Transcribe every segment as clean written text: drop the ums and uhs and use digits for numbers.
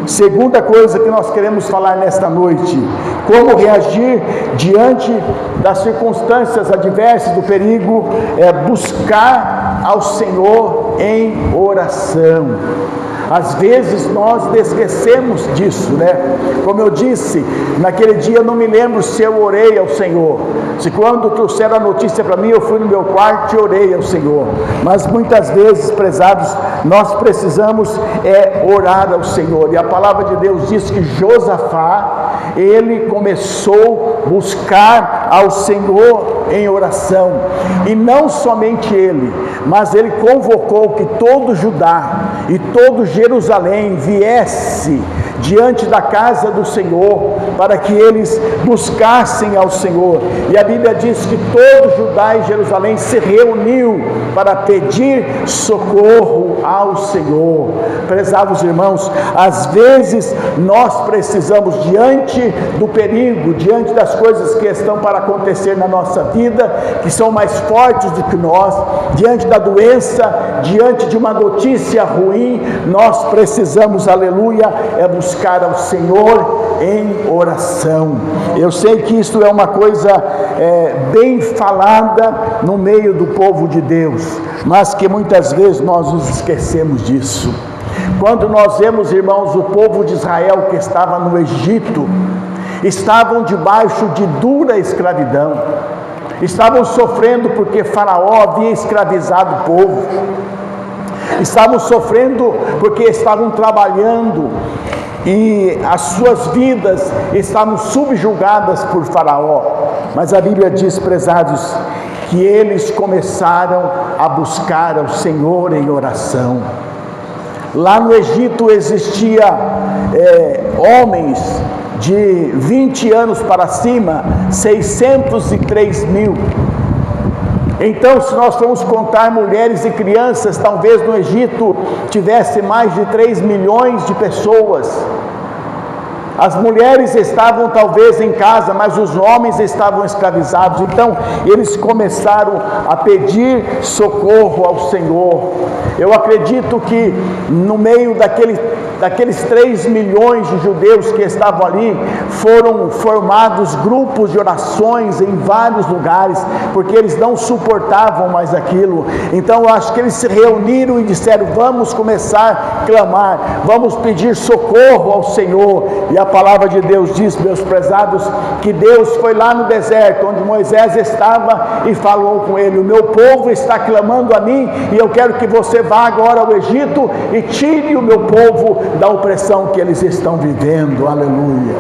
Segunda coisa que nós queremos falar nesta noite: como reagir diante das circunstâncias adversas, do perigo, é buscar ao Senhor em oração. Às vezes nós esquecemos disso, né? Como eu disse, naquele dia eu não me lembro se eu orei ao Senhor. Se quando trouxeram a notícia para mim, eu fui no meu quarto e orei ao Senhor. Mas muitas vezes, prezados, nós precisamos orar ao Senhor. E a palavra de Deus diz que Josafá, ele começou a buscar ao Senhor em oração. E não somente ele, mas ele convocou que todo Judá e todo Jerusalém viesse diante da casa do Senhor, para que eles buscassem ao Senhor. E a Bíblia diz que todo Judá e Jerusalém se reuniu para pedir socorro ao Senhor. Prezados irmãos, às vezes nós precisamos, diante do perigo, diante das coisas que estão para acontecer na nossa vida, que são mais fortes do que nós, diante da doença, diante de uma notícia ruim, nós precisamos, aleluia, buscar ao Senhor em oração. Eu sei que isso é uma coisa bem falada no meio do povo de Deus, mas que muitas vezes nós nos esquecemos disso. Quando nós vemos, irmãos, o povo de Israel que estava no Egito, estavam debaixo de dura escravidão, estavam sofrendo porque Faraó havia escravizado o povo, estavam sofrendo porque estavam trabalhando e as suas vidas estavam subjugadas por Faraó. Mas a Bíblia diz, prezados, que eles começaram a buscar ao Senhor em oração. Lá no Egito existia homens de 20 anos para cima, 603 mil. Então, se nós formos contar mulheres e crianças, talvez no Egito tivesse mais de 3 milhões de pessoas. As mulheres estavam talvez em casa, mas os homens estavam escravizados. Então, eles começaram a pedir socorro ao Senhor. Eu acredito que no meio daqueles 3 milhões de judeus que estavam ali, foram formados grupos de orações em vários lugares, porque eles não suportavam mais aquilo. Então eu acho que eles se reuniram e disseram: vamos começar a clamar, vamos pedir socorro ao Senhor. E a palavra de Deus diz, meus prezados, que Deus foi lá no deserto onde Moisés estava e falou com ele: o meu povo está clamando a mim, e eu quero que você vá agora ao Egito e tire o meu povo da opressão que eles estão vivendo. Aleluia.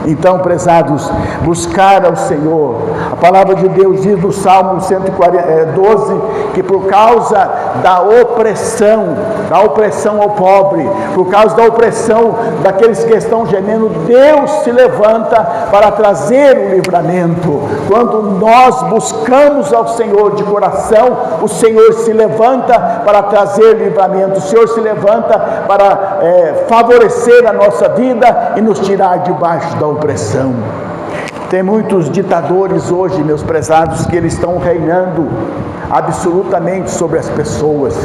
Então, prezados, buscar ao Senhor. A palavra de Deus diz no Salmo 112, que por causa da opressão ao pobre, por causa da opressão daqueles que estão gemendo, Deus se levanta para trazer o livramento. Quando nós buscamos ao Senhor de coração, o Senhor se levanta para trazer livramento, o Senhor se levanta para favorecer a nossa vida e nos tirar debaixo da opressão. Tem muitos ditadores hoje, meus prezados, que eles estão reinando absolutamente sobre as pessoas.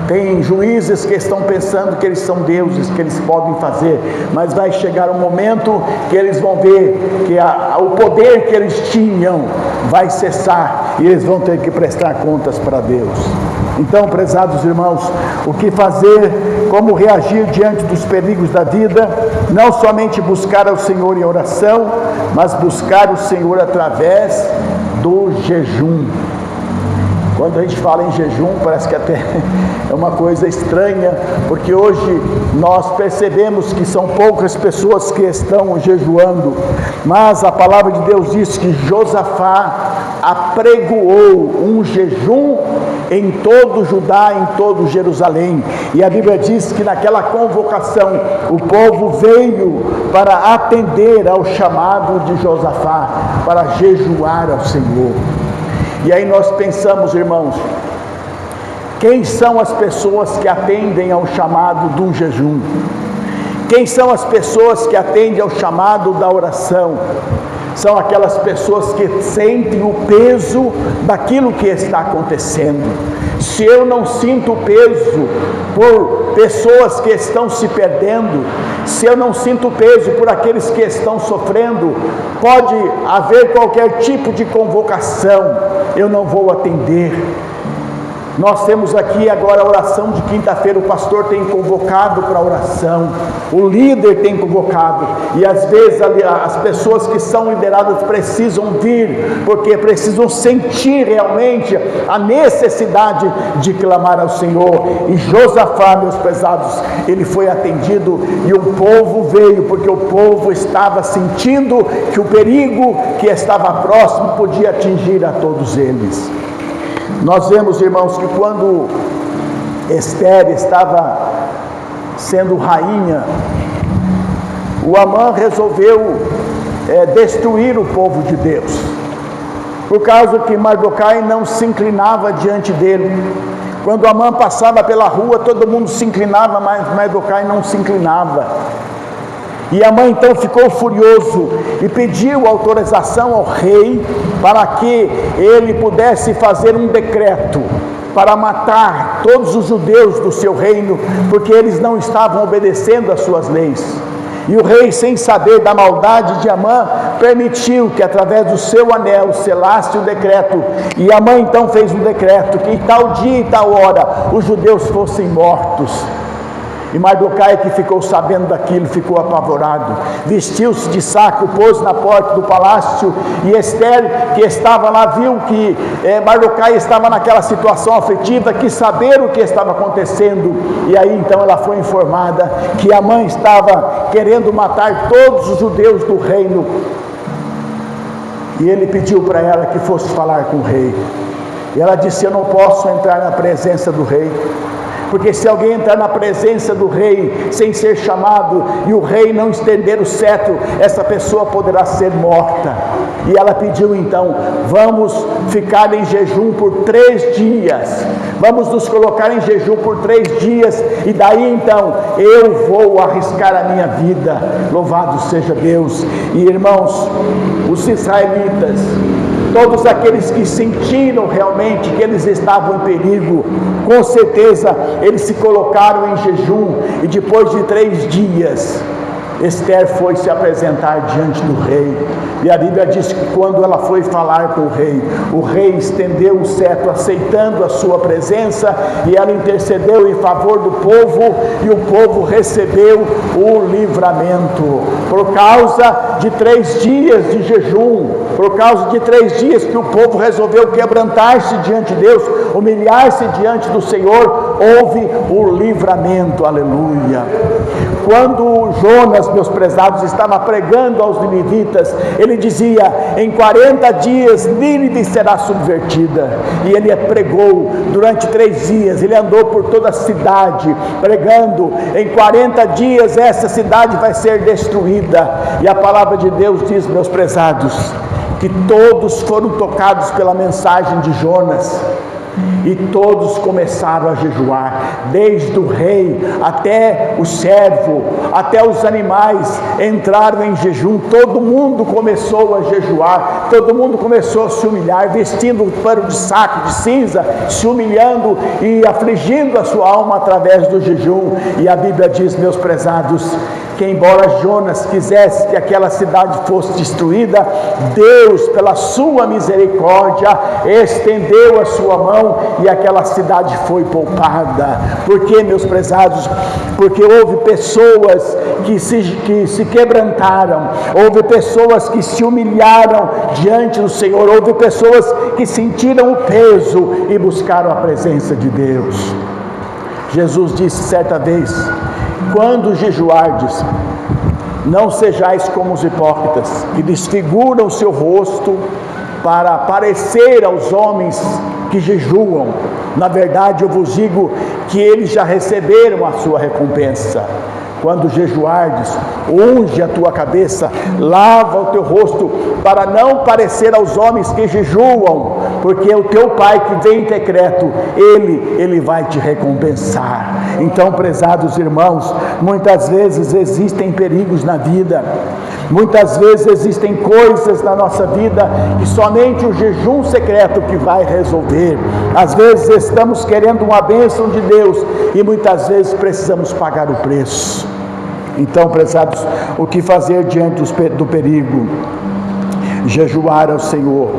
Tem juízes que estão pensando que eles são deuses, que eles podem fazer, mas vai chegar um momento que eles vão ver que o poder que eles tinham vai cessar e eles vão ter que prestar contas para Deus. Então, prezados irmãos, o que fazer, como reagir diante dos perigos da vida? Não somente buscar ao Senhor em oração, mas buscar o Senhor através do jejum. Quando a gente fala em jejum, parece que até é uma coisa estranha, porque hoje nós percebemos que são poucas pessoas que estão jejuando, mas a palavra de Deus diz que Josafá apregoou um jejum em todo Judá, em todo Jerusalém, e a Bíblia diz que naquela convocação o povo veio para atender ao chamado de Josafá, para jejuar ao Senhor. E aí nós pensamos, irmãos, quem são as pessoas que atendem ao chamado do jejum? Quem são as pessoas que atendem ao chamado da oração? são aquelas pessoas que sentem o peso daquilo que está acontecendo. Se eu não sinto o peso por pessoas que estão se perdendo, se eu não sinto o peso por aqueles que estão sofrendo, pode haver qualquer tipo de convocação, eu não vou atender. Nós temos aqui agora a oração de quinta-feira, o pastor tem convocado para a oração, o líder tem convocado, e às vezes as pessoas que são lideradas precisam vir, porque precisam sentir realmente a necessidade de clamar ao Senhor. E Josafá, meus pesados, ele foi atendido e o povo veio, porque o povo estava sentindo que o perigo que estava próximo podia atingir a todos eles. Nós vemos, irmãos, que quando Esther estava sendo rainha, o Amã resolveu destruir o povo de Deus, por causa que Mardoquai não se inclinava diante dele. Quando Amã passava pela rua, todo mundo se inclinava, mas Mardoquai não se inclinava. E Amã então ficou furioso e pediu autorização ao rei para que ele pudesse fazer um decreto para matar todos os judeus do seu reino, porque eles não estavam obedecendo às suas leis. E o rei, sem saber da maldade de Amã, permitiu que através do seu anel selasse o decreto. E Amã então fez um decreto que em tal dia e tal hora os judeus fossem mortos. E Mardoquai, que ficou sabendo daquilo, ficou apavorado, vestiu-se de saco, pôs na porta do palácio, e Esther, que estava lá, viu que Mardoquai estava naquela situação aflitiva, quis saber o que estava acontecendo, e aí então ela foi informada que Amã estava querendo matar todos os judeus do reino, e ele pediu para ela que fosse falar com o rei, e ela disse: eu não posso entrar na presença do rei, porque se alguém entrar na presença do rei sem ser chamado e o rei não estender o cetro, essa pessoa poderá ser morta. E ela pediu então: vamos ficar em jejum por 3 dias, vamos nos colocar em jejum por 3 dias, e daí então eu vou arriscar a minha vida. Louvado seja Deus. E irmãos, os israelitas, todos aqueles que sentiram realmente que eles estavam em perigo, com certeza eles se colocaram em jejum, e depois de 3 dias Esther foi se apresentar diante do rei, e a Bíblia diz que quando ela foi falar com o rei estendeu o cetro, aceitando a sua presença, e ela intercedeu em favor do povo, e o povo recebeu o livramento, por causa de 3 dias de jejum, por causa de 3 dias que o povo resolveu quebrantar-se diante de Deus, humilhar-se diante do Senhor, houve o livramento. Aleluia. Quando Jonas, meus prezados, estava pregando aos ninivitas, ele dizia: em 40 dias Nínive será subvertida. E ele pregou durante 3 dias, ele andou por toda a cidade pregando: em 40 dias essa cidade vai ser destruída. E a palavra de Deus diz, meus prezados, que todos foram tocados pela mensagem de Jonas, e todos começaram a jejuar, desde o rei até o servo, até os animais entraram em jejum. Todo mundo começou a jejuar, todo mundo começou a se humilhar, vestindo um pano de saco de cinza, se humilhando e afligindo a sua alma através do jejum. E a Bíblia diz, meus prezados, que embora Jonas quisesse que aquela cidade fosse destruída, Deus, pela sua misericórdia, estendeu a sua mão e aquela cidade foi poupada. Por quê, meus prezados? Porque houve pessoas que se quebrantaram, houve pessoas que se humilharam diante do Senhor, houve pessoas que sentiram o peso e buscaram a presença de Deus. Jesus disse certa vez: quando jejuardes, não sejais como os hipócritas, que desfiguram o seu rosto para parecer aos homens que jejuam. Na verdade, eu vos digo que eles já receberam a sua recompensa. Quando jejuardes, unge a tua cabeça, lava o teu rosto, para não parecer aos homens que jejuam, porque o teu Pai que vem em decreto, Ele vai te recompensar. Então, prezados irmãos, muitas vezes existem perigos na vida, Muitas vezes existem coisas na nossa vida que somente o jejum secreto que vai resolver. Às vezes estamos querendo uma bênção de Deus e muitas vezes precisamos pagar o preço. Então, prezados, o que fazer diante do perigo? Jejuar ao Senhor.